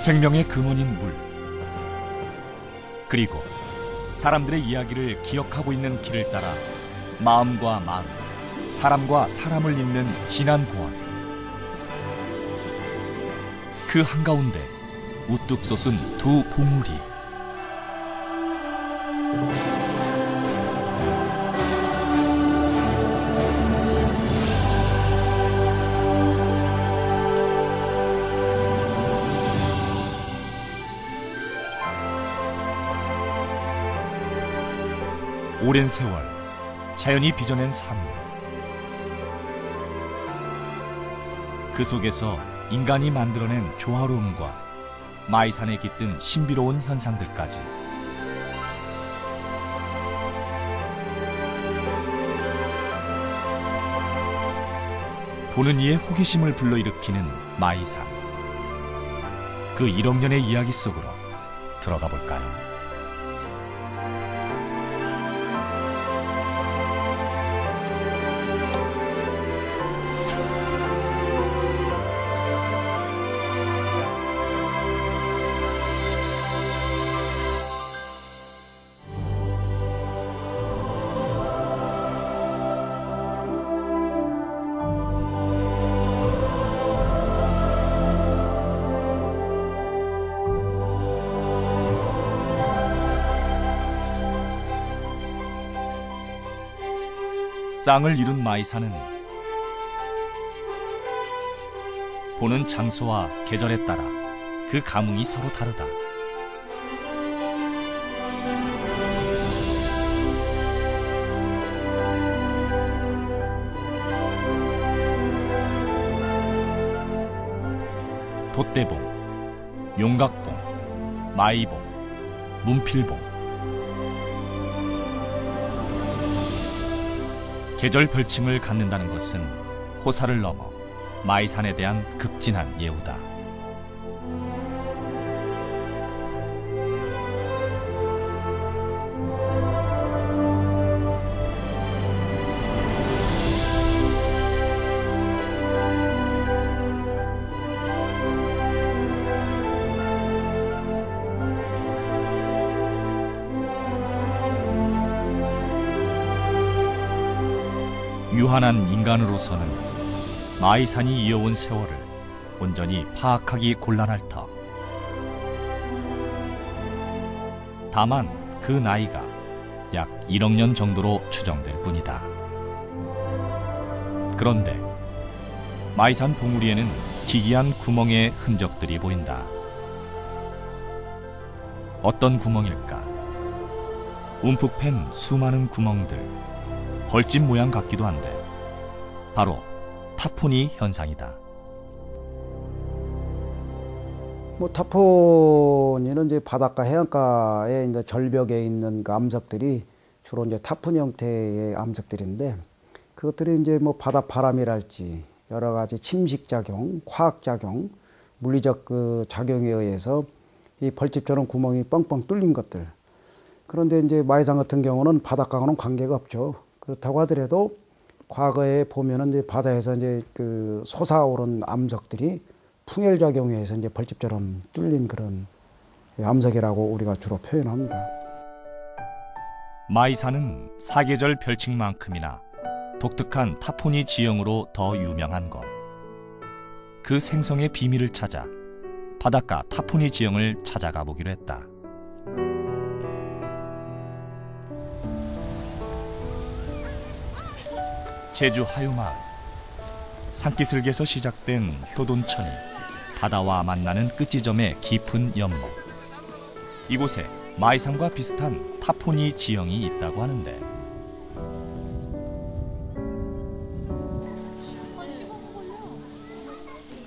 생명의 근원인 물, 그리고 사람들의 이야기를 기억하고 있는 길을 따라 마음과 마음, 사람과 사람을 잇는 진한 보안. 그 한가운데 우뚝 솟은 두 봉우리. 오랜 세월 자연이 빚어낸 삶, 그 속에서 인간이 만들어낸 조화로움과 마이산에 깃든 신비로운 현상들까지. 보는 이의 호기심을 불러일으키는 마이산. 그 1억 년의 이야기 속으로 들어가 볼까요? 쌍을 이룬 마이산은 보는 장소와 계절에 따라 그 감흥이 서로 다르다. 돛대봉, 용각봉, 마이봉, 문필봉. 계절 별칭을 갖는다는 것은 호사를 넘어 마이산에 대한 극진한 예우다. 유한한 인간으로서는 마이산이 이어온 세월을 온전히 파악하기 곤란할 터. 다만 그 나이가 약 1억 년 정도로 추정될 뿐이다. 그런데 마이산 봉우리에는 기이한 구멍의 흔적들이 보인다. 어떤 구멍일까? 움푹 팬 수많은 구멍들, 벌집 모양 같기도 한데 바로 타포니 현상이다. 타포니는 이제 바닷가 해안가에 이제 절벽에 있는 그 암석들이 주로 이제 타포니 형태의 암석들인데, 그것들이 이제 바다 바람이랄지 여러 가지 침식 작용, 화학 작용, 물리적 그 작용에 의해서 이 벌집처럼 구멍이 뻥뻥 뚫린 것들. 그런데 이제 마이산 같은 경우는 바닷가와는 관계가 없죠. 그렇다고 하더라도 과거에 보면은 이제 바다에서 이제 그 솟아오른 암석들이 풍열 작용에 의해서 이제 벌집처럼 뚫린 그런 암석이라고 우리가 주로 표현합니다. 마이산은 사계절 별칭만큼이나 독특한 타포니 지형으로 더 유명한 것. 그 생성의 비밀을 찾아 바닷가 타포니 지형을 찾아가 보기로 했다. 제주 하유마을. 산기슭에서 시작된 효돈천이 바다와 만나는 끝지점의 깊은 연못. 이곳에 마이산과 비슷한 타포니 지형이 있다고 하는데,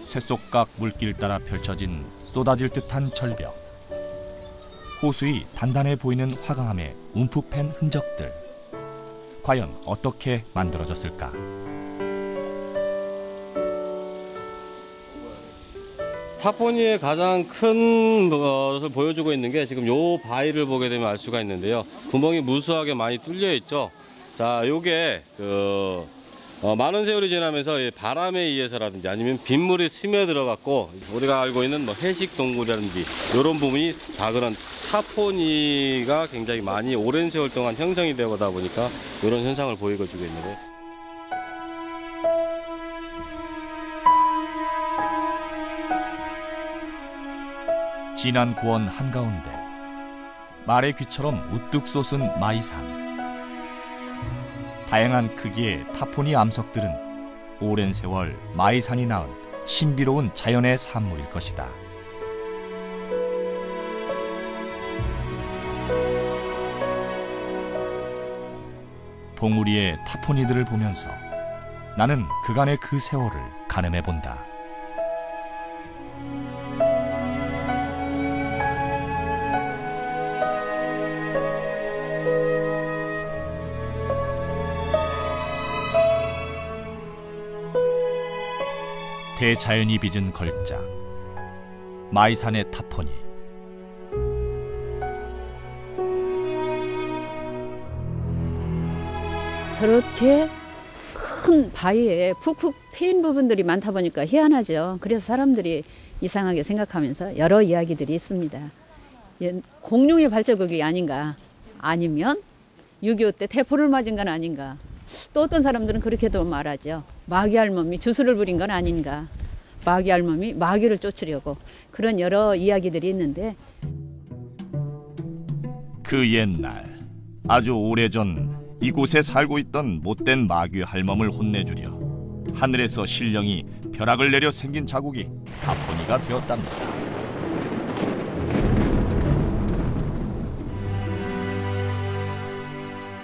쇠속각 물길 따라 펼쳐진 쏟아질 듯한 절벽, 호수의 단단해 보이는 화강암에 움푹 팬 흔적들. 과연 어떻게 만들어졌을까? 타포니의 가장 큰 것을 보여주고 있는 게 지금 요 바위를 보게 되면 알 수가 있는데요. 구멍이 무수하게 많이 뚫려 있죠. 자, 요게 많은 세월이 지나면서 이 바람에 의해서라든지 아니면 빗물이 스며들어 갖고 우리가 알고 있는 뭐 해식 동물이라든지 이런 부분이 다 그런 타포니가 굉장히 많이 오랜 세월 동안 형성이 되다 보니까 이런 현상을 보여주고 있는데, 진한 고원 한가운데 말의 귀처럼 우뚝 솟은 마이산. 다양한 크기의 타포니 암석들은 오랜 세월 마이산이 낳은 신비로운 자연의 산물일 것이다. 봉우리의 타포니들을 보면서 나는 그간의 그 세월을 가늠해 본다. 대자연이 빚은 걸작, 마이산의 타포니. 저렇게 큰 바위에 푹푹 패인 부분들이 많다 보니까 희한하죠. 그래서 사람들이 이상하게 생각하면서 여러 이야기들이 있습니다. 공룡의 발자국이 아닌가, 아니면 6.25 때 대포를 맞은 건 아닌가, 또 어떤 사람들은 그렇게도 말하죠. 마귀 할멈이 주술을 부린 건 아닌가, 마귀 할멈이 마귀를 쫓으려고, 그런 여러 이야기들이 있는데, 그 옛날 아주 오래전 이곳에 살고 있던 못된 마귀 할멈을 혼내주려 하늘에서 신령이 벼락을 내려 생긴 자국이 타포니가 되었답니다.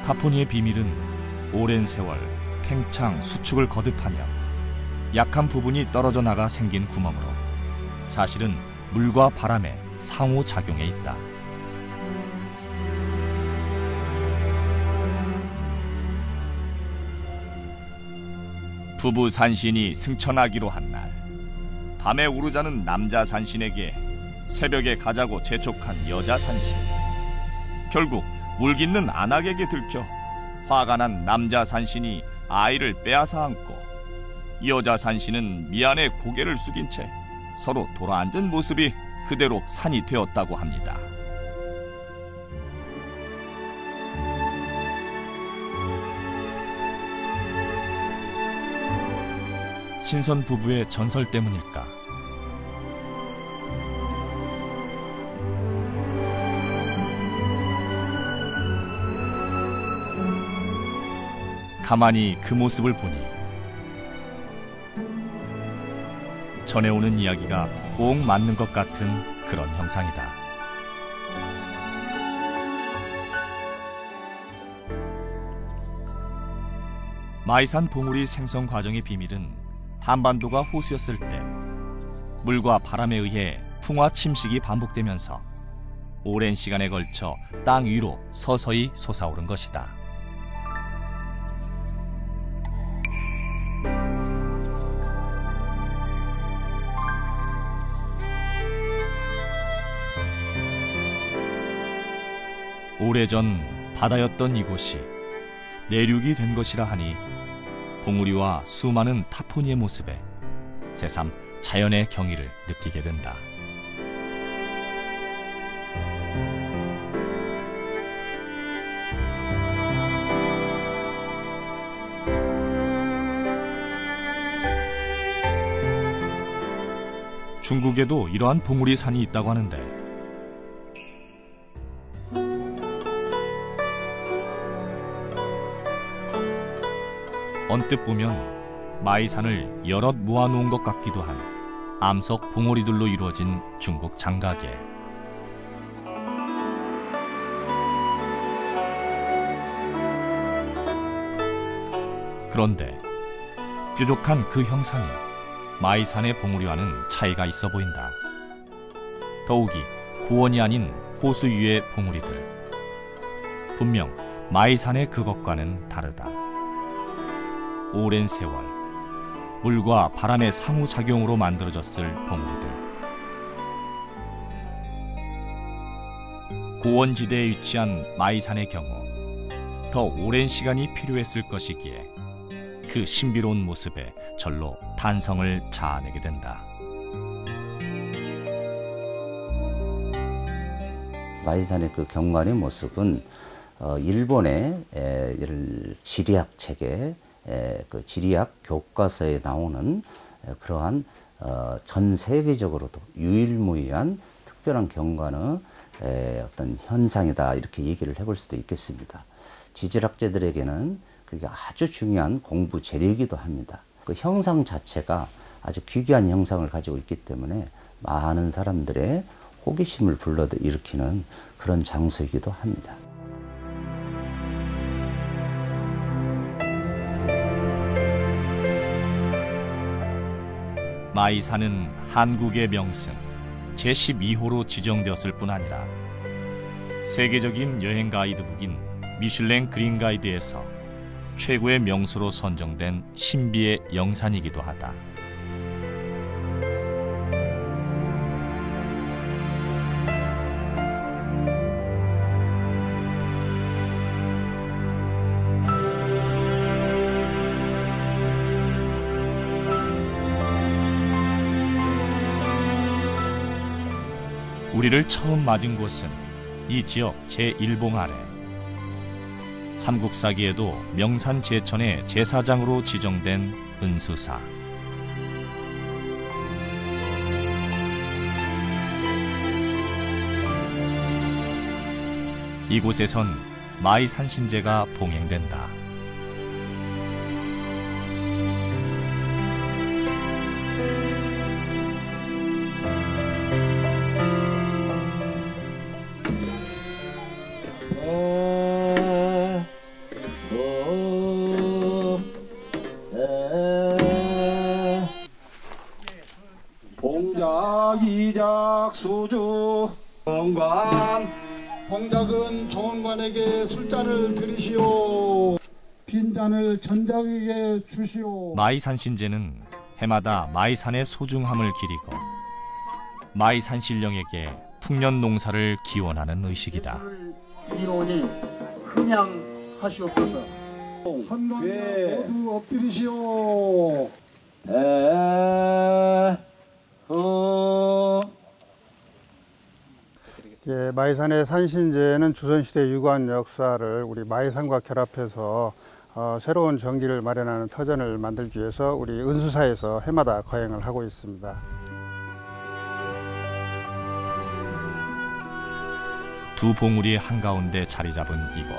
타포니의 비밀은 오랜 세월 팽창 수축을 거듭하며 약한 부분이 떨어져 나가 생긴 구멍으로 사실은 물과 바람의 상호작용에 있다. 부부 산신이 승천하기로 한 날, 밤에 우르자는 남자 산신에게 새벽에 가자고 재촉한 여자 산신. 결국 물깃는 안악에게 들켜 화가 난 남자 산신이 아이를 빼앗아 안고 여자 산신은 미안해 고개를 숙인 채 서로 돌아앉은 모습이 그대로 산이 되었다고 합니다. 신선 부부의 전설 때문일까? 가만히 그 모습을 보니 전해오는 이야기가 꼭 맞는 것 같은 그런 형상이다. 마이산 봉우리 생성 과정의 비밀은 한반도가 호수였을 때 물과 바람에 의해 풍화 침식이 반복되면서 오랜 시간에 걸쳐 땅 위로 서서히 솟아오른 것이다. 오래전 바다였던 이곳이 내륙이 된 것이라 하니 봉우리와 수많은 타포니의 모습에 새삼 자연의 경의를 느끼게 된다. 중국에도 이러한 봉우리 산이 있다고 하는데 언뜻 보면 마이산을 여럿 모아놓은 것 같기도 한 암석 봉우리들로 이루어진 중국 장가계. 그런데 뾰족한 그 형상이 마이산의 봉우리와는 차이가 있어 보인다. 더욱이 고원이 아닌 호수 위의 봉우리들. 분명 마이산의 그것과는 다르다. 오랜 세월 물과 바람의 상호작용으로 만들어졌을 봉우리들. 고원지대에 위치한 마이산의 경우 더 오랜 시간이 필요했을 것이기에 그 신비로운 모습에 절로 탄성을 자아내게 된다. 마이산의 그 경관의 모습은 일본의 지리학 책에 그 지리학 교과서에 나오는 그러한 전 세계적으로도 유일무이한 특별한 경관의 어떤 현상이다, 이렇게 얘기를 해볼 수도 있겠습니다. 지질학자들에게는 그게 아주 중요한 공부 재료이기도 합니다. 그 형상 자체가 아주 귀귀한 형상을 가지고 있기 때문에 많은 사람들의 호기심을 불러일으키는 그런 장소이기도 합니다. 마이산은 한국의 명승 제12호로 지정되었을 뿐 아니라 세계적인 여행 가이드북인 미슐랭 그린 가이드에서 최고의 명소로 선정된 신비의 영산이기도 하다. 우리를 처음 맞은 곳은 이 지역 제1봉 아래 삼국사기에도 명산 제천의 제사장으로 지정된 은수사. 이곳에선 마이산신제가 봉행된다. 봉작 이작 수주 정관, 봉작은 정관에게 술잔을 드리시오. 빈잔을 전작에게 주시오. 마이산신제는 해마다 마이산의 소중함을 기리고 마이산신령에게 풍년 농사를 기원하는 의식이다. 이론이 흥양하시옵소서. 헌론에 모두 엎드리시오. 예, 마이산의 산신제는 조선시대 유구한 역사를 우리 마이산과 결합해서 새로운 정기를 마련하는 터전을 만들기 위해서 우리 은수사에서 해마다 거행을 하고 있습니다. 두 봉우리 한가운데 자리 잡은 이곳.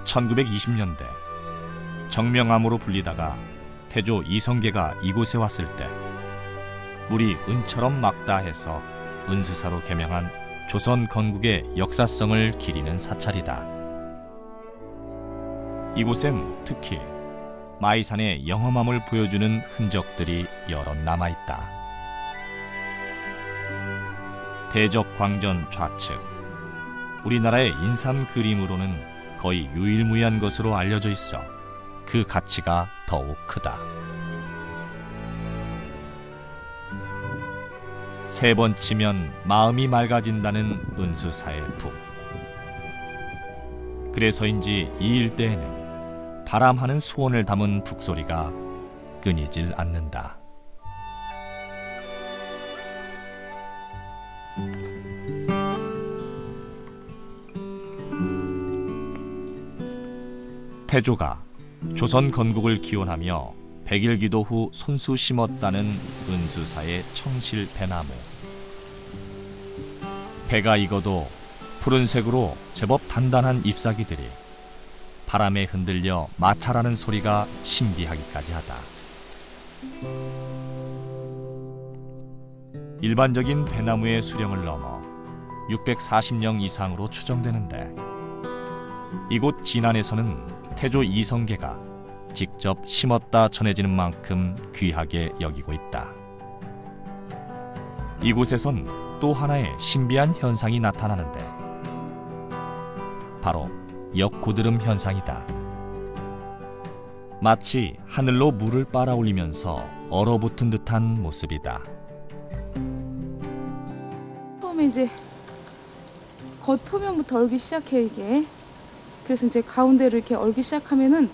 1920년대 정명암으로 불리다가 태조 이성계가 이곳에 왔을 때 물이 은처럼 막다 해서 은수사로 개명한 조선 건국의 역사성을 기리는 사찰이다. 이곳엔 특히 마이산의 영험함을 보여주는 흔적들이 여럿 남아있다. 대적광전 좌측, 우리나라의 인삼 그림으로는 거의 유일무이한 것으로 알려져 있어 그 가치가 더욱 크다. 세 번 치면 마음이 맑아진다는 은수사의 북. 그래서인지 이 일대에는 바람하는 소원을 담은 북소리가 끊이질 않는다. 태조가 조선 건국을 기원하며 백일기도 후 손수 심었다는 은수사의 청실 배나무. 배가 익어도 푸른색으로 제법 단단한 잎사귀들이 바람에 흔들려 마찰하는 소리가 신비하기까지 하다. 일반적인 배나무의 수령을 넘어 640년 이상으로 추정되는데 이곳 진안에서는 태조 이성계가 직접 심었다 전해지는 만큼 귀하게 여기고 있다. 이곳에선 또 하나의 신비한 현상이 나타나는데 바로 역고드름 현상이다. 마치 하늘로 물을 빨아올리면서 얼어붙은 듯한 모습이다. 처음에 이제 겉표면부터 얼기 시작해요, 이게. 그래서 이제 가운데를 이렇게 얼기 시작하면은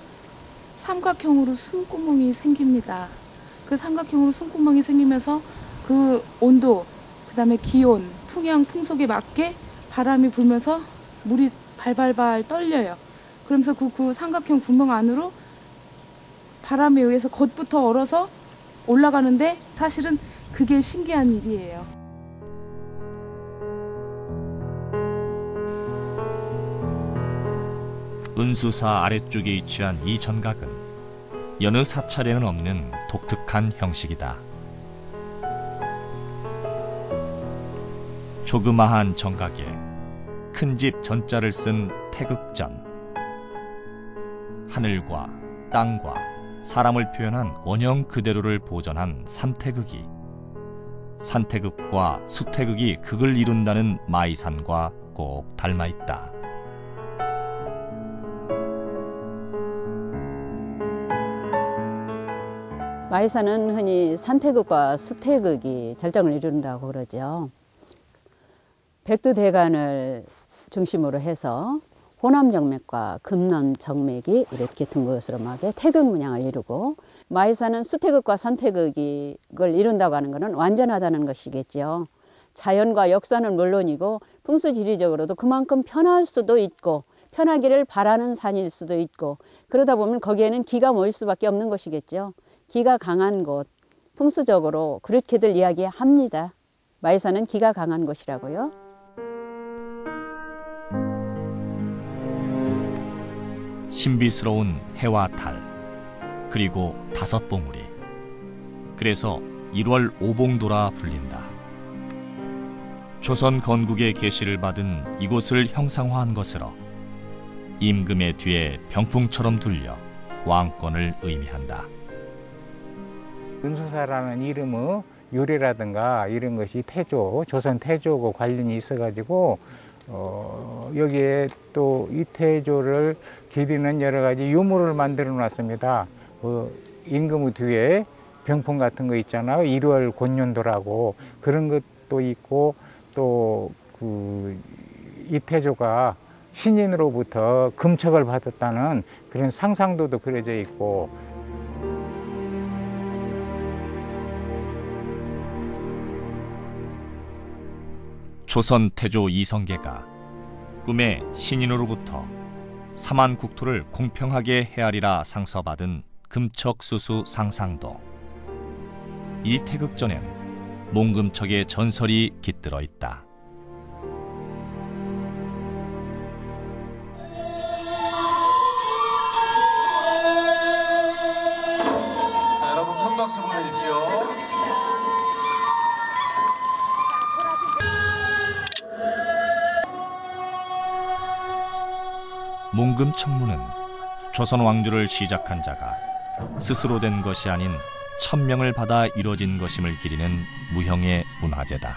삼각형으로 숨구멍이 생깁니다. 그 삼각형으로 숨구멍이 생기면서 그 온도, 그 다음에 기온, 풍향, 풍속에 맞게 바람이 불면서 물이 발발발 떨려요. 그러면서 그 삼각형 구멍 안으로 바람에 의해서 겉부터 얼어서 올라가는데 사실은 그게 신기한 일이에요. 은수사 아래쪽에 위치한 이 전각은 여느 사찰에는 없는 독특한 형식이다. 조그마한 정각에 큰 집 전자를 쓴 태극전, 하늘과 땅과 사람을 표현한 원형 그대로를 보존한 삼태극이 산태극과 수태극이 극을 이룬다는 마이산과 꼭 닮아 있다. 마이산은 흔히 산태극과 수태극이 절정을 이룬다고 그러죠. 백두대간을 중심으로 해서 호남정맥과 금남정맥이 이렇게 둥그스름하게 태극 문양을 이루고, 마이산은 수태극과 산태극을 이룬다고 하는 것은 완전하다는 것이겠죠. 자연과 역사는 물론이고 풍수지리적으로도 그만큼 편할 수도 있고 편하기를 바라는 산일 수도 있고, 그러다 보면 거기에는 기가 모일 수밖에 없는 것이겠죠. 기가 강한 곳, 풍수적으로 그렇게들 이야기합니다. 마이산은 기가 강한 곳이라고요. 신비스러운 해와 달, 그리고 5봉우리. 그래서 1월 오봉도라 불린다. 조선 건국의 계시를 받은 이곳을 형상화한 것으로 임금의 뒤에 병풍처럼 둘려 왕권을 의미한다. 은수사라는 이름의 유래라든가 이런 것이 태조, 조선 태조하고 관련이 있어가지고 여기에 또 이 태조를 기리는 여러 가지 유물을 만들어 놨습니다. 임금의 뒤에 병풍 같은 거 있잖아요. 1월 곤년도라고 그런 것도 있고, 또 이태조가 신인으로부터 금척을 받았다는 그런 상상도도 그려져 있고. 조선 태조 이성계가 꿈에 신인으로부터 삼한국토를 공평하게 헤아리라 상서받은 금척수수 상상도. 이 태극전엔 몽금척의 전설이 깃들어 있다. 자, 여러분 큰 박수 보내주십시오. 몽금청문은 조선 왕조를 시작한 자가 스스로 된 것이 아닌 천명을 받아 이루어진 것임을 기리는 무형의 문화재다.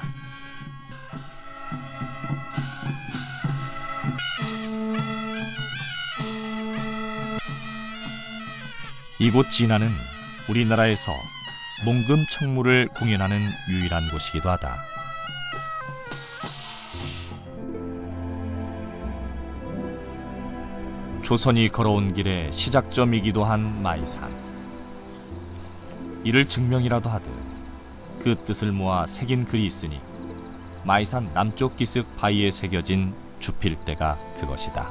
이곳 진안은 우리나라에서 몽금청무를 공연하는 유일한 곳이기도 하다. 조선이 걸어온 길의 시작점이기도 한 마이산. 이를 증명이라도 하듯 그 뜻을 모아 새긴 글이 있으니 마이산 남쪽 기슭 바위에 새겨진 주필대가 그것이다.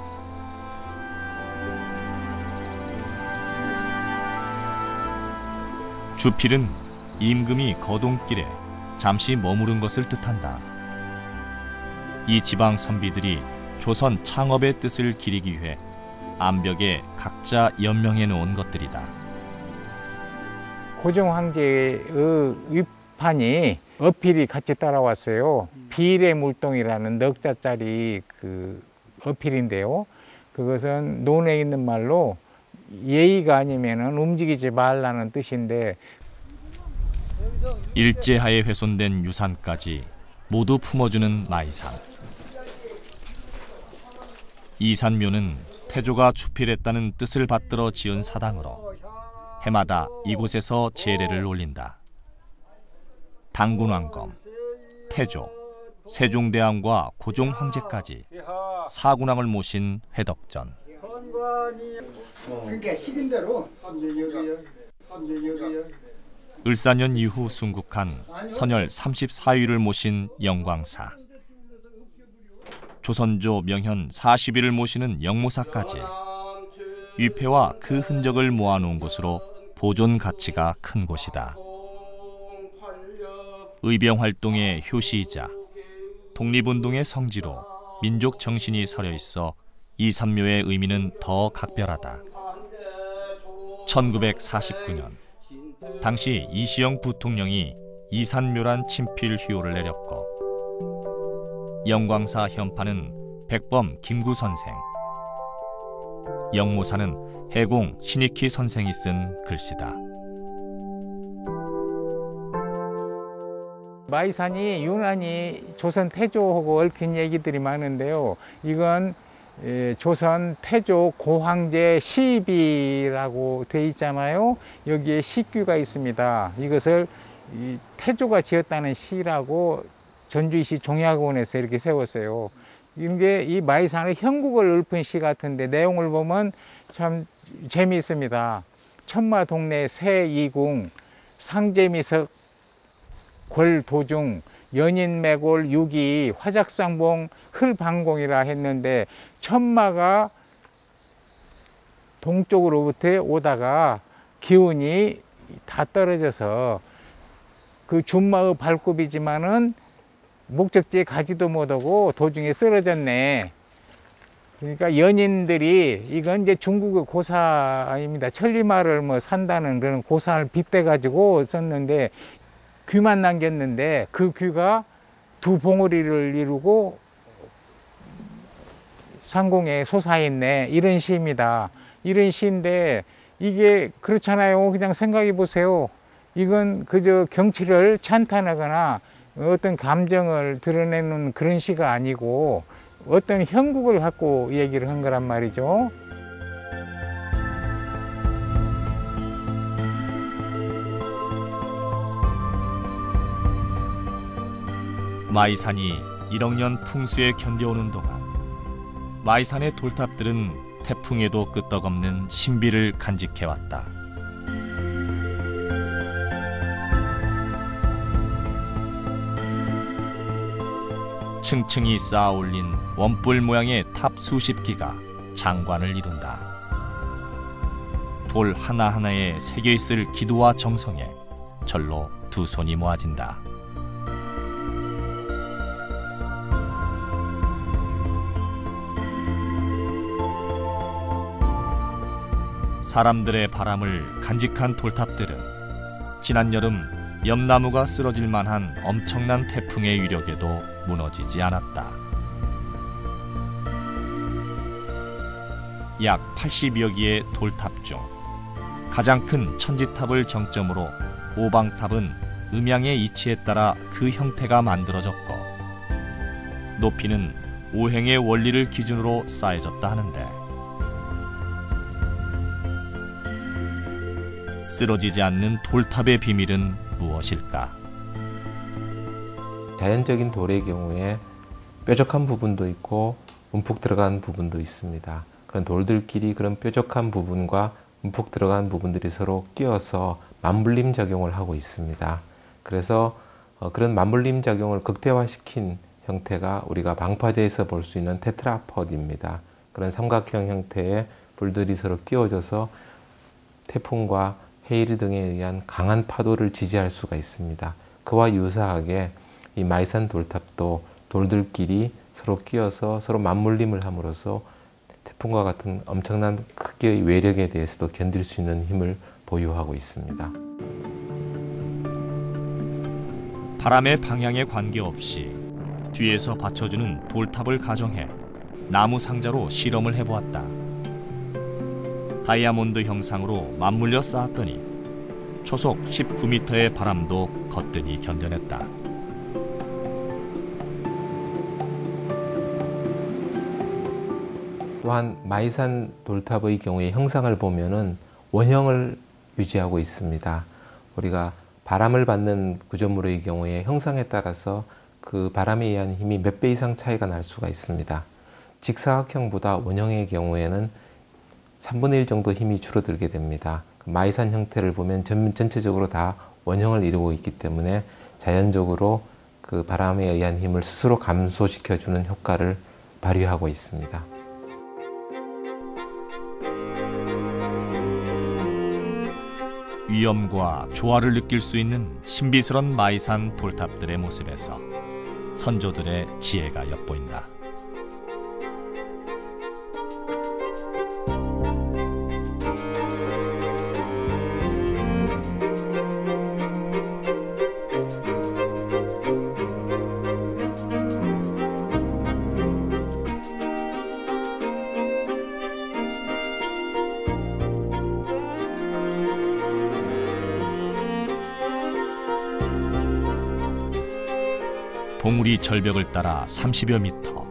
주필은 임금이 거동길에 잠시 머무른 것을 뜻한다. 이 지방 선비들이 조선 창업의 뜻을 기리기 위해 암벽에 각자 연명해 놓은 것들이다. 고종 황제의 위판이 어필이 같이 따라왔어요. 비례 물동이라는 넉자짜리 그 어필인데요. 그것은 논에 있는 말로 예의가 아니면은 움직이지 말라는 뜻인데, 일제하에 훼손된 유산까지 모두 품어주는 마이산. 이 산묘는 태조가 주필했다는 뜻을 받들어 지은 사당으로 해마다 이곳에서 제례를 올린다. 당군왕검, 태조, 세종대왕과 고종 황제까지 사군왕을 모신 회덕전. 현관이 그러니까 시린대로 이제 여기요. 이제 여기요. 을사년 이후 순국한 선열 34위를 모신 영광사, 조선조 명현 40위를 모시는 영모사까지 위패와 그 흔적을 모아놓은 곳으로 보존 가치가 큰 곳이다. 의병활동의 효시이자 독립운동의 성지로 민족 정신이 서려 있어 이산묘의 의미는 더 각별하다. 1949년 당시 이시영 부통령이 이산묘란 친필 휴호를 내렸고 영광사 현판은 백범 김구 선생, 영모사는 해공 신익희 선생이 쓴 글씨다. 마이산이 유난히 조선 태조하고 얽힌 얘기들이 많은데요. 이건 조선 태조 고황제 시비라고 돼 있잖아요. 여기에 시규가 있습니다. 이것을 태조가 지었다는 시라고 전주시 종약원에서 이렇게 세웠어요. 이게 이 마이산의 형국을 읊은 시 같은데 내용을 보면 참 재미있습니다. 천마 동네 새이궁 상제미석 궐도중 연인매골 유기 화작상봉 흘방공이라 했는데 천마가 동쪽으로부터 오다가 기운이 다 떨어져서 그 준마의 발굽이지만은 목적지에 가지도 못하고 도중에 쓰러졌네. 그러니까 연인들이 이건 이제 중국의 고사입니다. 천리마를 뭐 산다는 그런 고사를 빗대 가지고 썼는데 귀만 남겼는데 그 귀가 두 봉우리를 이루고 상공에 솟아있네. 이런 시입니다. 이런 시인데 이게 그렇잖아요. 그냥 생각해 보세요. 이건 그저 경치를 찬탄하거나 어떤 감정을 드러내는 그런 시가 아니고 어떤 형국을 갖고 얘기를 한 거란 말이죠. 마이산이 1억 년 풍수에 견뎌오는 동안 마이산의 돌탑들은 태풍에도 끄떡없는 신비를 간직해왔다. 층층이 쌓아올린 원뿔 모양의 탑 수십 기가 장관을 이룬다. 돌 하나하나에 새겨있을 기도와 정성에 절로 두 손이 모아진다. 사람들의 바람을 간직한 돌탑들은 지난 여름 염나무가 쓰러질 만한 엄청난 태풍의 위력에도 무너지지 않았다. 약 80여 기의 돌탑 중 가장 큰 천지탑을 정점으로 오방탑은 음양의 이치에 따라 그 형태가 만들어졌고 높이는 오행의 원리를 기준으로 쌓여졌다 하는데 쓰러지지 않는 돌탑의 비밀은 무엇일까? 자연적인 돌의 경우에 뾰족한 부분도 있고 움푹 들어간 부분도 있습니다. 그런 돌들끼리 그런 뾰족한 부분과 움푹 들어간 부분들이 서로 끼어서 맞물림 작용을 하고 있습니다. 그래서 그런 맞물림 작용을 극대화시킨 형태가 우리가 방파제에서 볼 수 있는 테트라포드입니다. 그런 삼각형 형태의 불들이 서로 끼워져서 태풍과 해일 등에 의한 강한 파도를 지지할 수가 있습니다. 그와 유사하게 이 마이산 돌탑도 돌들끼리 서로 끼어서 서로 맞물림을 함으로써 태풍과 같은 엄청난 크기의 외력에 대해서도 견딜 수 있는 힘을 보유하고 있습니다. 바람의 방향에 관계없이 뒤에서 받쳐주는 돌탑을 가정해 나무 상자로 실험을 해보았다. 다이아몬드 형상으로 맞물려 쌓았더니 초속 19m의 바람도 거뜬히 견뎌냈다. 또한 마이산 돌탑의 경우에 형상을 보면은 원형을 유지하고 있습니다. 우리가 바람을 받는 구조물의 경우에 형상에 따라서 그 바람에 의한 힘이 몇 배 이상 차이가 날 수가 있습니다. 직사각형보다 원형의 경우에는 3분의 1 정도 힘이 줄어들게 됩니다. 마이산 형태를 보면 전체적으로 다 원형을 이루고 있기 때문에 자연적으로 그 바람에 의한 힘을 스스로 감소시켜주는 효과를 발휘하고 있습니다. 위엄과 조화를 느낄 수 있는 신비스런 마이산 돌탑들의 모습에서 선조들의 지혜가 엿보인다. 봉우리 절벽을 따라 30여 미터,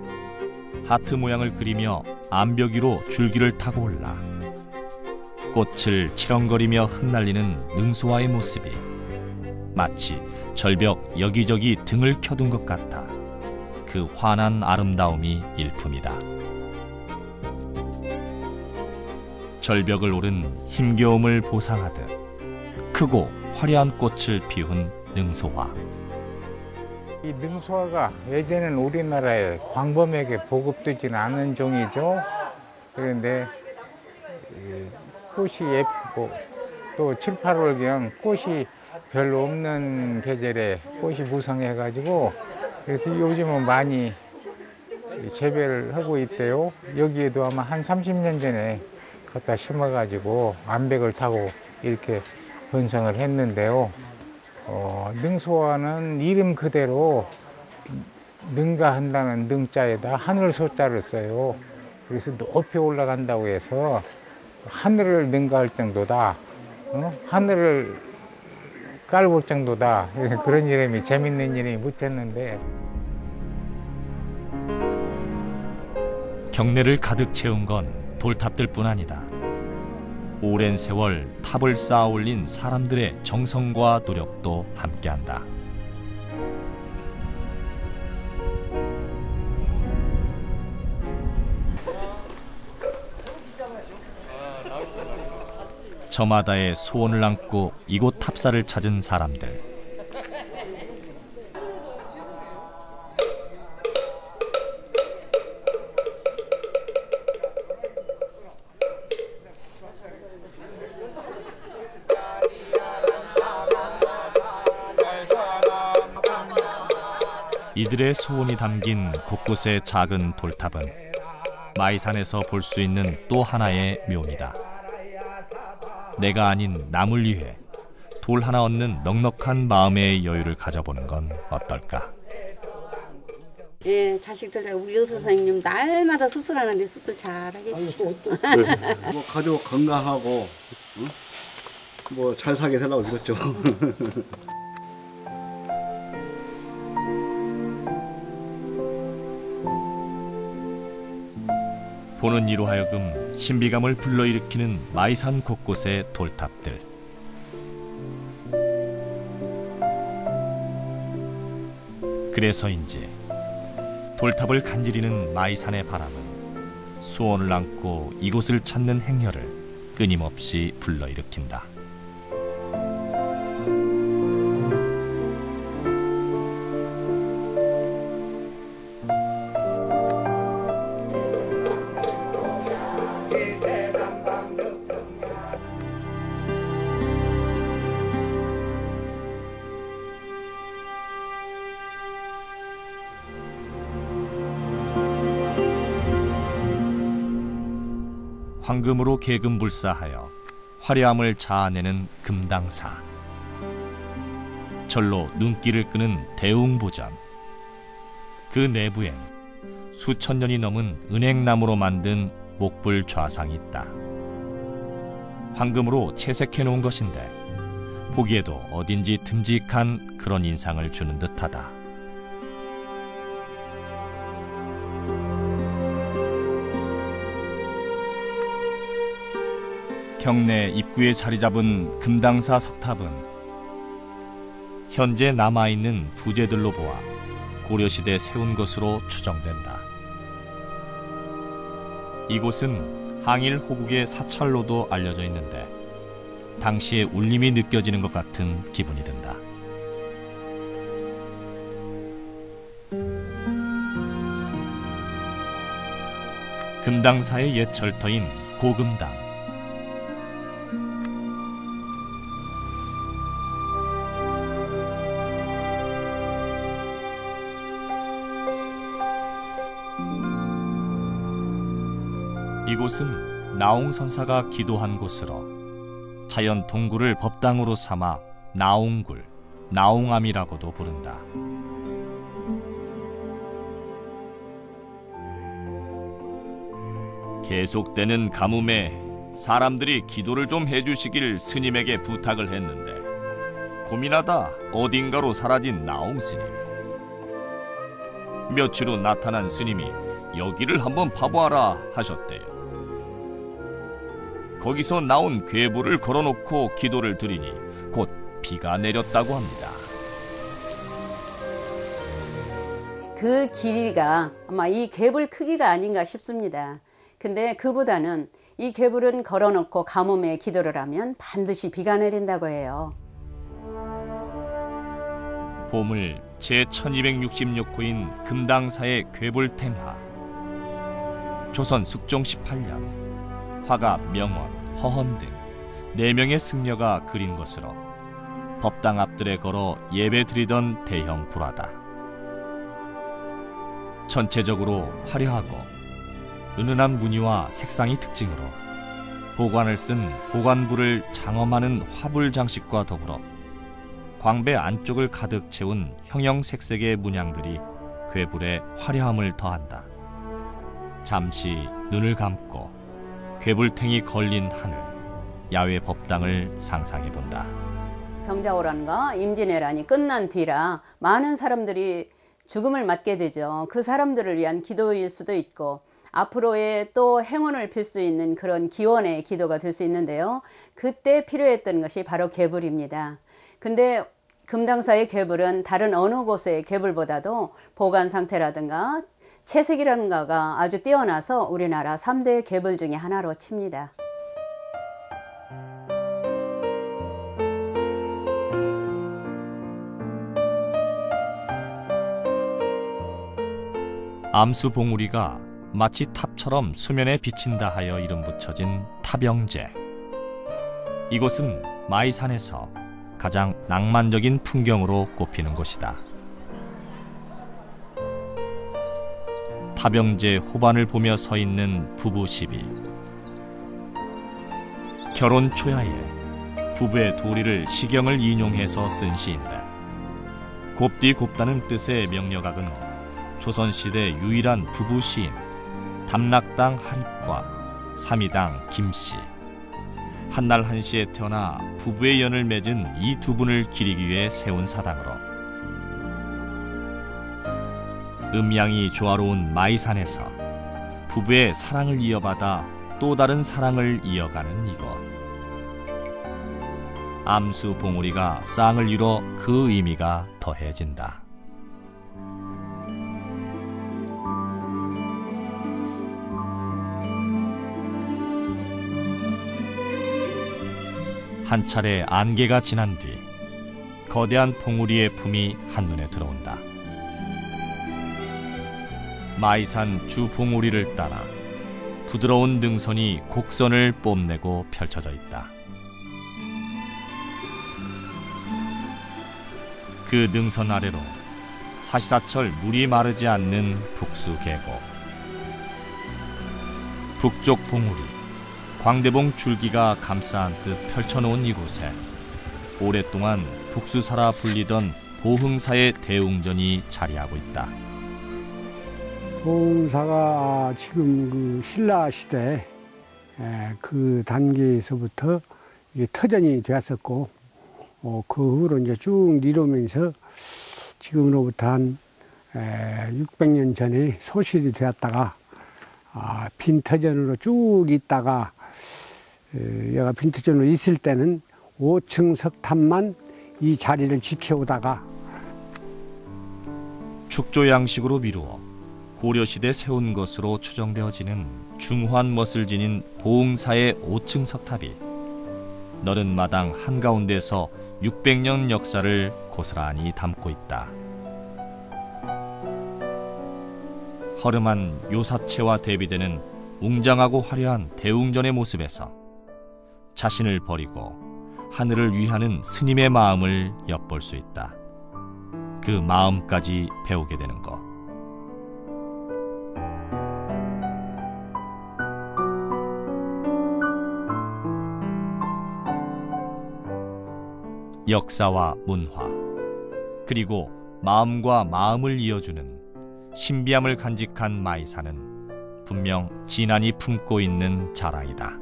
하트 모양을 그리며 암벽 위로 줄기를 타고 올라 꽃을 치렁거리며 흩날리는 능소화의 모습이 마치 절벽 여기저기 등을 켜둔 것 같아 그 환한 아름다움이 일품이다. 절벽을 오른 힘겨움을 보상하듯 크고 화려한 꽃을 피운 능소화. 이 능소화가 예전에는 우리나라에 광범위하게 보급되지는 않은 종이죠. 그런데 꽃이 예쁘고 또 7, 8월경 꽃이 별로 없는 계절에 꽃이 무성해가지고 그래서 요즘은 많이 재배를 하고 있대요. 여기에도 아마 한 30년 전에 갖다 심어가지고 암벽을 타고 이렇게 번성을 했는데요. 능소화는 이름 그대로 능가한다는 능자에다 하늘 소자를 써요. 그래서 높이 올라간다고 해서 하늘을 능가할 정도다, 하늘을 깔볼 정도다, 그런 이름이, 재밌는 이름이 붙였는데, 경내를 가득 채운 건 돌탑들뿐 아니다. 오랜 세월 탑을 쌓아 올린 사람들의 정성과 노력도 함께한다. 저마다의 소원을 안고 이곳 탑사를 찾은 사람들. 이들의 소원이 담긴 곳곳의 작은 돌탑은 마이산에서 볼 수 있는 또 하나의 묘미다. 내가 아닌 남을 위해 돌 하나 얻는 넉넉한 마음의 여유를 가져보는 건 어떨까? 예, 자식들 우리 의사 선생님 날마다 수술하는데 수술 잘하게. 뭐 가족 건강하고 뭐 잘 살게 되려고 그렇죠. 보는 이로 하여금 신비감을 불러일으키는 마이산 곳곳의 돌탑들. 그래서인지 돌탑을 간지리는 마이산의 바람은 소원을 안고 이곳을 찾는 행렬을 끊임없이 불러일으킨다. 황금으로 계급불사하여 화려함을 자아내는 금당사. 절로 눈길을 끄는 대웅보전. 그 내부엔 수천 년이 넘은 은행나무로 만든 목불 좌상이 있다. 황금으로 채색해 놓은 것인데 보기에도 어딘지 듬직한 그런 인상을 주는 듯하다. 경내 입구에 자리 잡은 금당사 석탑은 현재 남아있는 부재들로 보아 고려시대 세운 것으로 추정된다. 이곳은 항일 호국의 사찰로도 알려져 있는데 당시의 울림이 느껴지는 것 같은 기분이 든다. 금당사의 옛 절터인 고금당. 이곳은 나홍선사가 기도한 곳으로 자연 동굴을 법당으로 삼아 나홍굴, 나홍암이라고도 부른다. 계속되는 가뭄에 사람들이 기도를 좀 해주시길 스님에게 부탁을 했는데 고민하다 어딘가로 사라진 나홍 스님. 며칠 후 나타난 스님이 여기를 한번 봐보아라 하셨대요. 거기서 나온 궤불을 걸어놓고 기도를 드리니 곧 비가 내렸다고 합니다. 그 길이가 아마 이 궤불 크기가 아닌가 싶습니다. 근데 그보다는 이 궤불은 걸어놓고 가뭄에 기도를 하면 반드시 비가 내린다고 해요. 보물 제1266호인 금당사의 궤불탱화. 조선 숙종 18년 화가 명원, 허헌 등 4명의 승려가 그린 것으로 법당 앞들에 걸어 예배드리던 대형 불화다. 전체적으로 화려하고 은은한 무늬와 색상이 특징으로 보관을 쓴 보관부를 장엄하는 화불 장식과 더불어 광배 안쪽을 가득 채운 형형색색의 문양들이 궤불의 화려함을 더한다. 잠시 눈을 감고 궤불탱이 걸린 하늘, 야외 법당을 상상해본다. 병자호란과 임진왜란이 끝난 뒤라 많은 사람들이 죽음을 맞게 되죠. 그 사람들을 위한 기도일 수도 있고 앞으로의 또 행운을 빌 수 있는 그런 기원의 기도가 될 수 있는데요. 그때 필요했던 것이 바로 궤불입니다. 근데 금당사의 궤불은 다른 어느 곳의 궤불보다도 보관 상태라든가 채색이라든가가 아주 뛰어나서 우리나라 3대 궤불 중에 하나로 칩니다. 암수봉우리가 마치 탑처럼 수면에 비친다 하여 이름 붙여진 타병제. 이곳은 마이산에서 가장 낭만적인 풍경으로 꼽히는 곳이다. 타병제 호반을 보며 서 있는 부부 시비. 결혼 초야에 부부의 도리를 시경을 인용해서 쓴 시인데 곱디 곱다는 뜻의 명려각은 조선시대 유일한 부부 시인 담락당 하립과 삼이당 김씨, 한날 한시에 태어나 부부의 연을 맺은 이 두 분을 기리기 위해 세운 사당으로 음양이 조화로운 마이산에서 부부의 사랑을 이어받아 또 다른 사랑을 이어가는 이곳. 암수봉우리가 쌍을 이뤄 그 의미가 더해진다. 한 차례 안개가 지난 뒤 거대한 봉우리의 품이 한눈에 들어온다. 마이산 주 봉우리를 따라 부드러운 능선이 곡선을 뽐내고 펼쳐져 있다. 그 능선 아래로 사시사철 물이 마르지 않는 북수 계곡. 북쪽 봉우리 광대봉 줄기가 감싸안듯 펼쳐놓은 이곳에 오랫동안 북수사라 불리던 보흥사의 대웅전이 자리하고 있다. 보흥사가 지금 그 신라 시대 그 단계에서부터 이게 터전이 되었었고, 그 후로 이제 쭉 내려오면서 지금으로부터 한 600년 전에 소실이 되었다가 빈 터전으로 쭉 있다가 얘가 빈 터전으로 있을 때는 5층 석탑만 이 자리를 지켜오다가 축조 양식으로 미루어 고려시대 세운 것으로 추정되어지는 중환 멋을 지닌 보응사의 5층 석탑이 너른 마당 한가운데서 600년 역사를 고스란히 담고 있다. 허름한 요사체와 대비되는 웅장하고 화려한 대웅전의 모습에서 자신을 버리고 하늘을 위하는 스님의 마음을 엿볼 수 있다. 그 마음까지 배우게 되는 것. 역사와 문화, 그리고 마음과 마음을 이어주는 신비함을 간직한 마이산은 분명 진안이 품고 있는 자랑이다.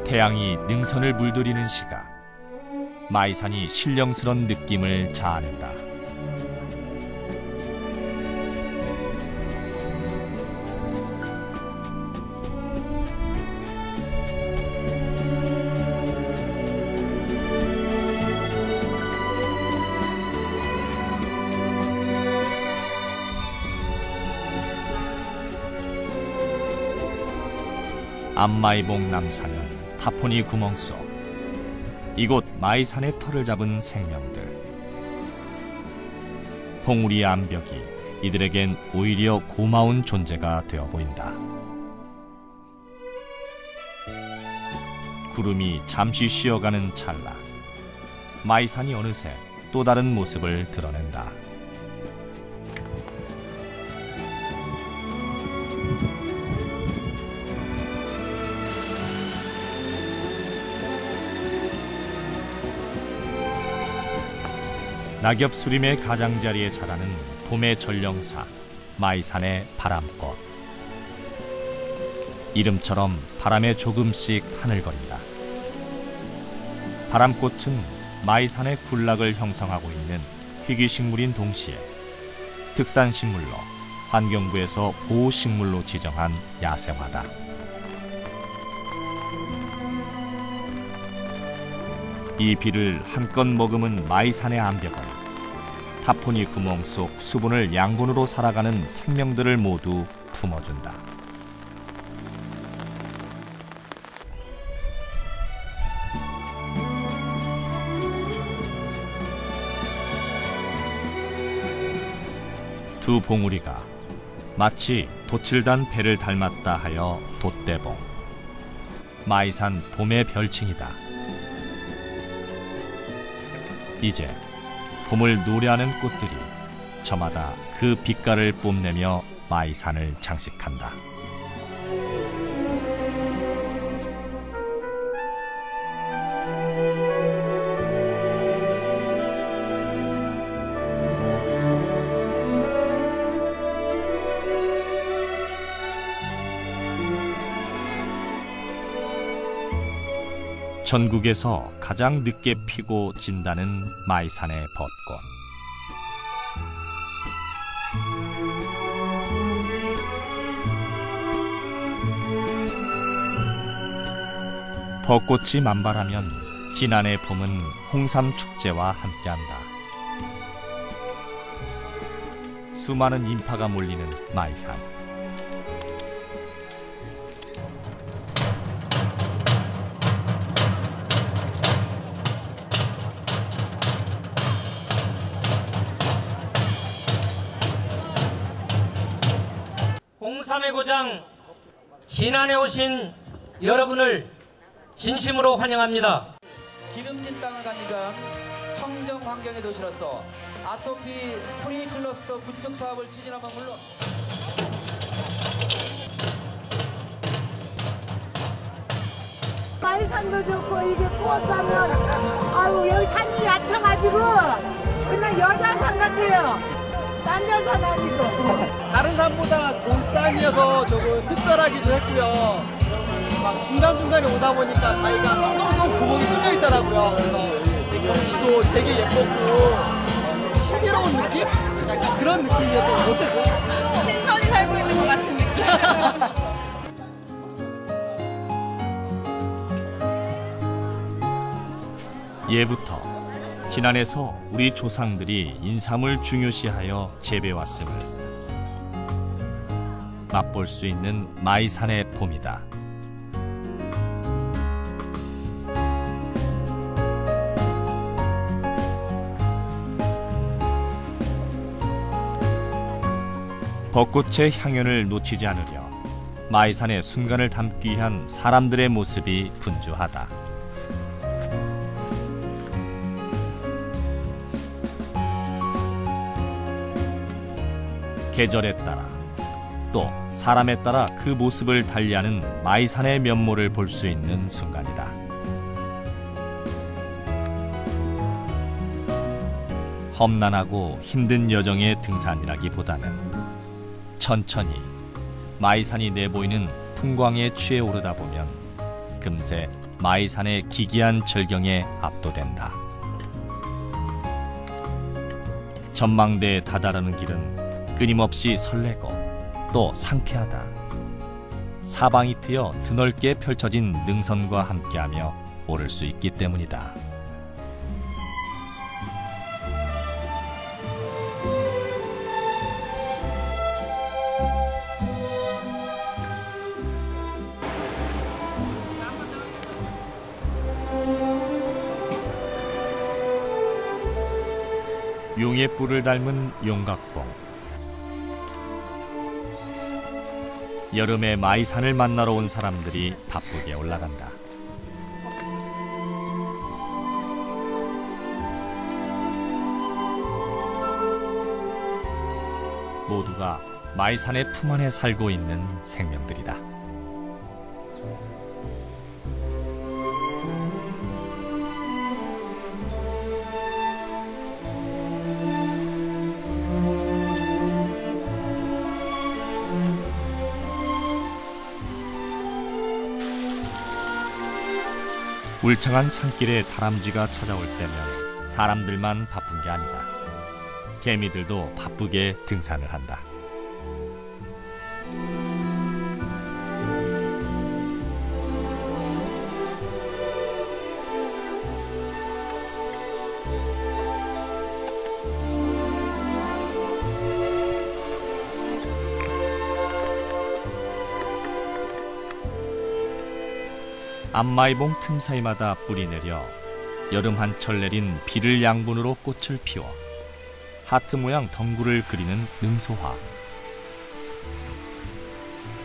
태양이 능선을 물들이는 시각, 마이산이 신령스런 느낌을 자아낸다. 안마이봉 남산은 타포니 구멍 속, 이곳 마이산의 털을 잡은 생명들. 봉우리 암벽이 이들에겐 오히려 고마운 존재가 되어 보인다. 구름이 잠시 쉬어가는 찰나, 마이산이 어느새 또 다른 모습을 드러낸다. 낙엽 수림의 가장자리에 자라는 봄의 전령사, 마이산의 바람꽃. 이름처럼 바람에 조금씩 하늘거린다. 바람꽃은 마이산의 군락을 형성하고 있는 희귀식물인 동시에 특산식물로 환경부에서 보호식물로 지정한 야생화다. 이 비를 한껏 머금은 마이산의 암벽은 타포니 구멍 속 수분을 양분으로 살아가는 생명들을 모두 품어준다. 두 봉우리가 마치 돛을 단 배를 닮았다 하여 돛대봉. 마이산 봄의 별칭이다. 이제 봄을 노래하는 꽃들이 저마다 그 빛깔을 뽐내며 마이산을 장식한다. 전국에서 가장 늦게 피고 진다는 마이산의 벚꽃. 벚꽃이 만발하면 지난해 봄은 홍삼 축제와 함께한다. 수많은 인파가 몰리는 마이산. 홍삼의 고장 진안에 오신 여러분을 진심으로 환영합니다. 기름진 땅을 가니까 청정 환경의 도시로서 아토피 프리 클러스터 구축 사업을 추진한 건 물론 마이산도 좋고 이게 꽃하면 아유 여기 산이 얕아가지고 그냥 여자산 같아요. 남자산 아니고. 다른 산보다 돌산이어서 조금 특별하기도 했고요. 막 중간중간에 오다 보니까 다리가 성성성 구멍이 뚫려 있더라고요. 그래서 이 경치도 되게 예뻤고 좀 신비로운 느낌? 약간 그런 느낌이었던 어땠어요? 신선히 살고 있는 것 같은 느낌. 예부터 진안에서 우리 조상들이 인삼을 중요시하여 재배왔음을 맛볼 수 있는 마이산의 봄이다. 벚꽃의 향연을 놓치지 않으려 마이산의 순간을 담기 위한 사람들의 모습이 분주하다. 계절에 따라 또 사람에 따라 그 모습을 달리하는 마이산의 면모를 볼 수 있는 순간이다. 험난하고 힘든 여정의 등산이라기보다는 천천히 마이산이 내보이는 풍광에 취해 오르다 보면 금세 마이산의 기이한 절경에 압도된다. 전망대에 다다르는 길은 끊임없이 설레고 또 상쾌하다. 사방이 트여 드넓게 펼쳐진 능선과 함께하며 오를 수 있기 때문이다. 용의 뿔을 닮은 용각봉. 여름에 마이산을 만나러 온 사람들이 바쁘게 올라간다. 모두가 마이산의 품 안에 살고 있는 생명들이다. 울창한 산길에 다람쥐가 찾아올 때면 사람들만 바쁜 게 아니다. 개미들도 바쁘게 등산을 한다. 앞마이봉 틈 사이마다 뿌리 내려 여름 한철 내린 비를 양분으로 꽃을 피워 하트 모양 덩굴을 그리는 능소화.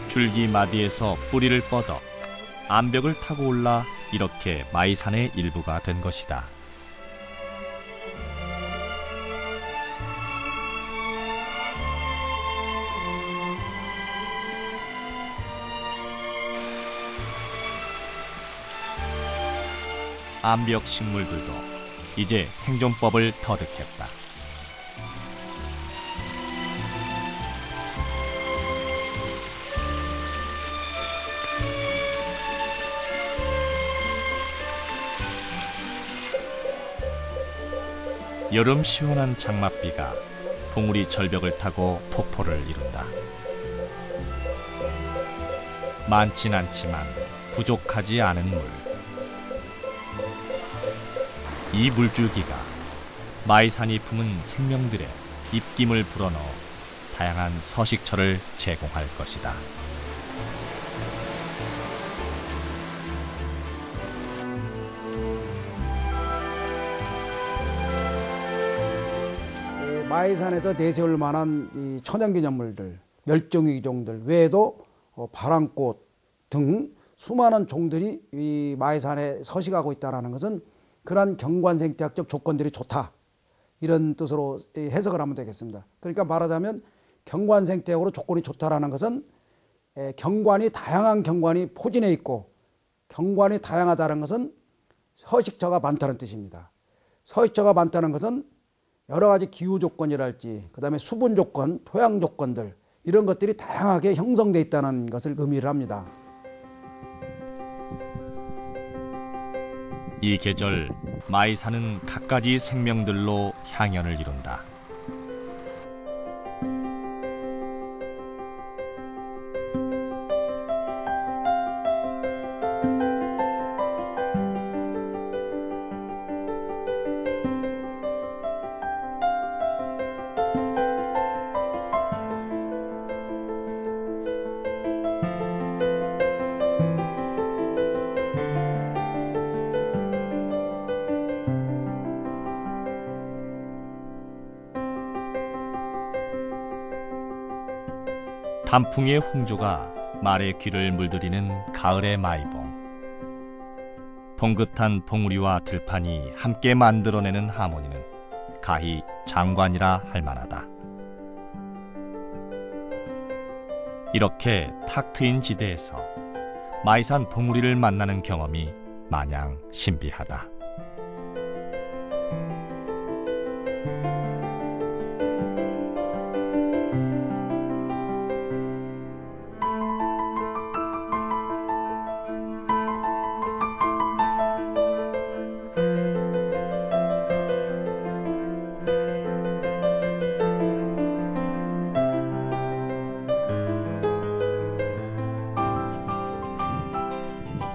줄기 마디에서 뿌리를 뻗어 암벽을 타고 올라 이렇게 마이산의 일부가 된 것이다. 암벽 식물들도 이제 생존법을 터득했다. 여름 시원한 장맛비가 봉우리 절벽을 타고 폭포를 이룬다. 많진 않지만 부족하지 않은 물. 이 물줄기가 마이산이 품은 생명들의 입김을 불어넣어 다양한 서식처를 제공할 것이다. 마이산에서 내세울 만한 이 천연기념물들, 멸종위기종들 외에도 바람꽃 등 수많은 종들이 이 마이산에 서식하고 있다는 것은 그러한 경관생태학적 조건들이 좋다, 이런 뜻으로 해석을 하면 되겠습니다. 그러니까 말하자면 경관생태학으로 조건이 좋다라는 것은 경관이 다양한 경관이 포진해 있고, 경관이 다양하다는 것은 서식처가 많다는 뜻입니다. 서식처가 많다는 것은 여러 가지 기후 조건이랄지, 그 다음에 수분 조건, 토양 조건들, 이런 것들이 다양하게 형성되어 있다는 것을 의미를 합니다. 이 계절 마이산은 갖가지 생명들로 향연을 이룬다. 단풍의 홍조가 말의 귀를 물들이는 가을의 마이봉. 봉긋한 봉우리와 들판이 함께 만들어내는 하모니는 가히 장관이라 할 만하다. 이렇게 탁 트인 지대에서 마이산 봉우리를 만나는 경험이 마냥 신비하다.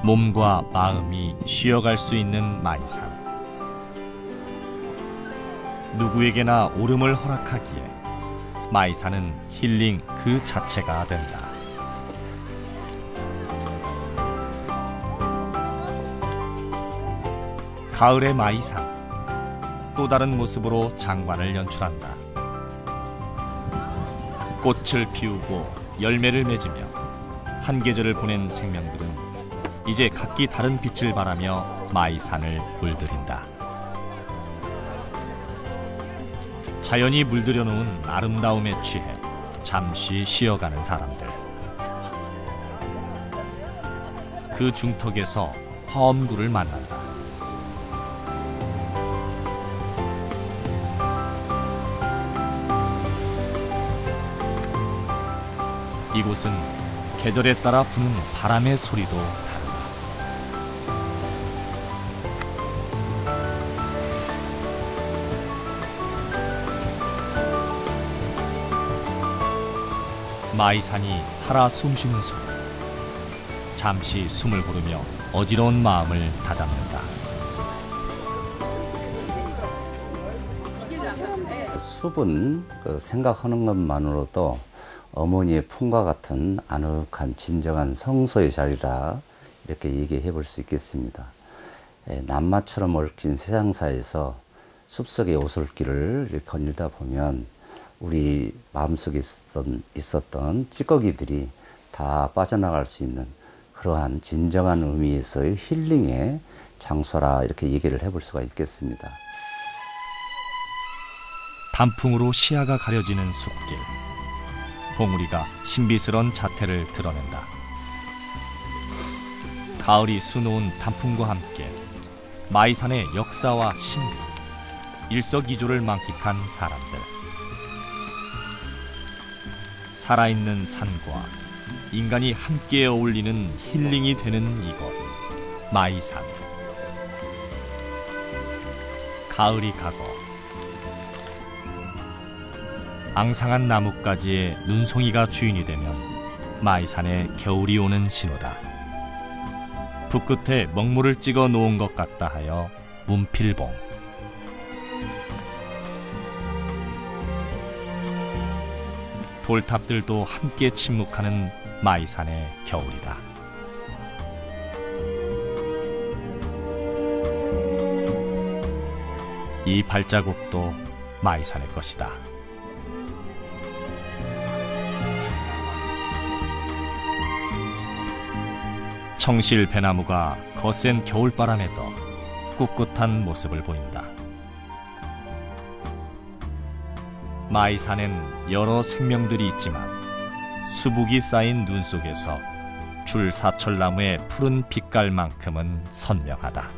몸과 마음이 쉬어갈 수 있는 마이산. 누구에게나 오름을 허락하기에 마이산은 힐링 그 자체가 된다. 가을의 마이산, 또 다른 모습으로 장관을 연출한다. 꽃을 피우고 열매를 맺으며 한 계절을 보낸 생명들은 이제 각기 다른 빛을 발하며 마이산을 물들인다. 자연이 물들여 놓은 아름다움에 취해 잠시 쉬어가는 사람들. 그 중턱에서 화엄구를 만난다. 이곳은 계절에 따라 부는 바람의 소리도 다르다. 마이산이 살아 숨쉬는 소리. 잠시 숨을 고르며 어지러운 마음을 다잡는다. 숲은 생각하는 것만으로도 어머니의 품과 같은 아늑한 진정한 성소의 자리라 이렇게 얘기해 볼 수 있겠습니다. 낱마처럼 얽힌 세상사에서 숲속의 오솔길을 이렇게 거닐다 보면 우리 마음속에 있었던 찌꺼기들이 다 빠져나갈 수 있는 그러한 진정한 의미에서의 힐링의 장소라 이렇게 얘기를 해볼 수가 있겠습니다. 단풍으로 시야가 가려지는 숲길. 봉우리가 신비스러운 자태를 드러낸다. 가을이 수놓은 단풍과 함께 마이산의 역사와 신비, 일석이조를 만끽한 사람들. 살아있는 산과 인간이 함께 어울리는 힐링이 되는 이곳, 마이산. 가을이 가고 앙상한 나뭇가지에 눈송이가 주인이 되면 마이산에 겨울이 오는 신호다. 붓끝에 먹물을 찍어 놓은 것 같다 하여 문필봉. 돌탑들도 함께 침묵하는 마이산의 겨울이다. 이 발자국도 마이산의 것이다. 청실 배나무가 거센 겨울바람에도 꿋꿋한 모습을 보인다. 마이산엔 여러 생명들이 있지만 수북이 쌓인 눈 속에서 줄사철나무의 푸른 빛깔만큼은 선명하다.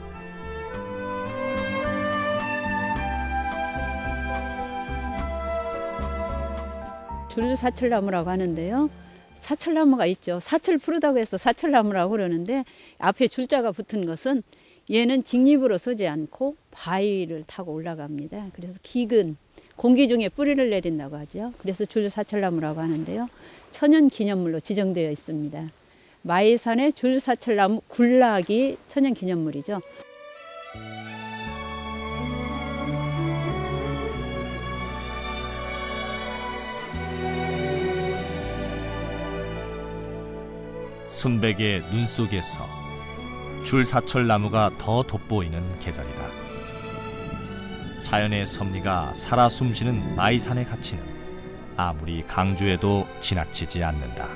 줄사철나무라고 하는데요. 사철나무가 있죠. 사철 푸르다고 해서 사철나무라고 그러는데 앞에 줄자가 붙은 것은 얘는 직립으로 서지 않고 바위를 타고 올라갑니다. 그래서 기근, 공기 중에 뿌리를 내린다고 하죠. 그래서 줄사철나무라고 하는데요. 천연기념물로 지정되어 있습니다. 마이산의 줄사철나무 군락이 천연기념물이죠. 순백의 눈 속에서 줄사철나무가 더 돋보이는 계절이다. 자연의 섭리가 살아 숨쉬는 마이산의 가치는 아무리 강조해도 지나치지 않는다.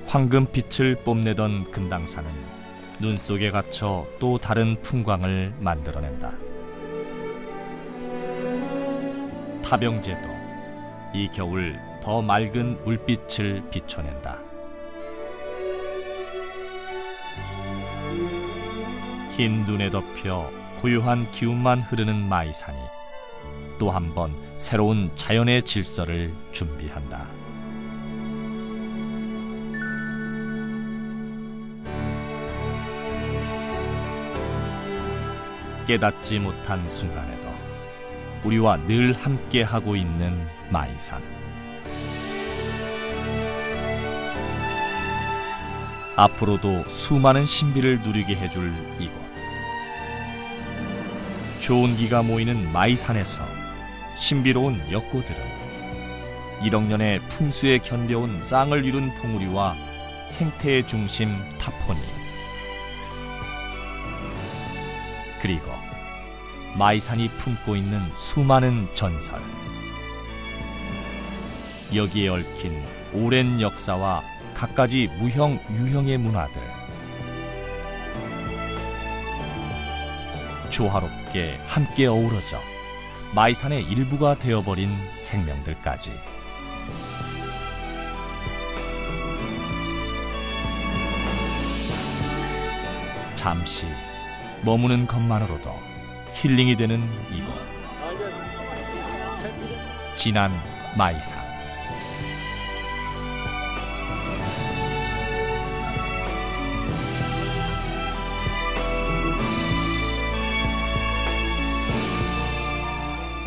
황금빛을 뽐내던 금당산은 눈 속에 갇혀 또 다른 풍광을 만들어낸다. 타병제도 이 겨울 더 맑은 물빛을 비춰낸다. 흰 눈에 덮여 고요한 기운만 흐르는 마이산이 또 한 번 새로운 자연의 질서를 준비한다. 깨닫지 못한 순간에도 우리와 늘 함께하고 있는 마이산. 앞으로도 수많은 신비를 누리게 해줄 이곳. 좋은 기가 모이는 마이산에서 신비로운 역고들은 1억 년의 풍수에 견뎌온 쌍을 이룬 봉우리와 생태의 중심 타포니, 그리고 마이산이 품고 있는 수많은 전설, 여기에 얽힌 오랜 역사와 갖가지 무형 유형의 문화들, 조화롭게 함께 어우러져 마이산의 일부가 되어버린 생명들까지. 잠시 머무는 것만으로도 힐링이 되는 이곳. 진안 마이산.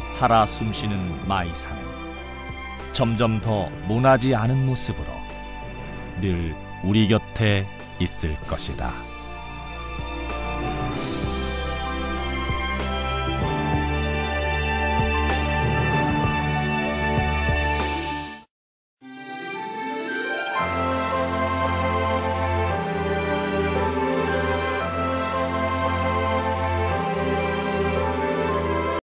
살아 숨쉬는 마이산은 점점 더 모나지 않은 모습으로 늘 우리 곁에 있을 것이다.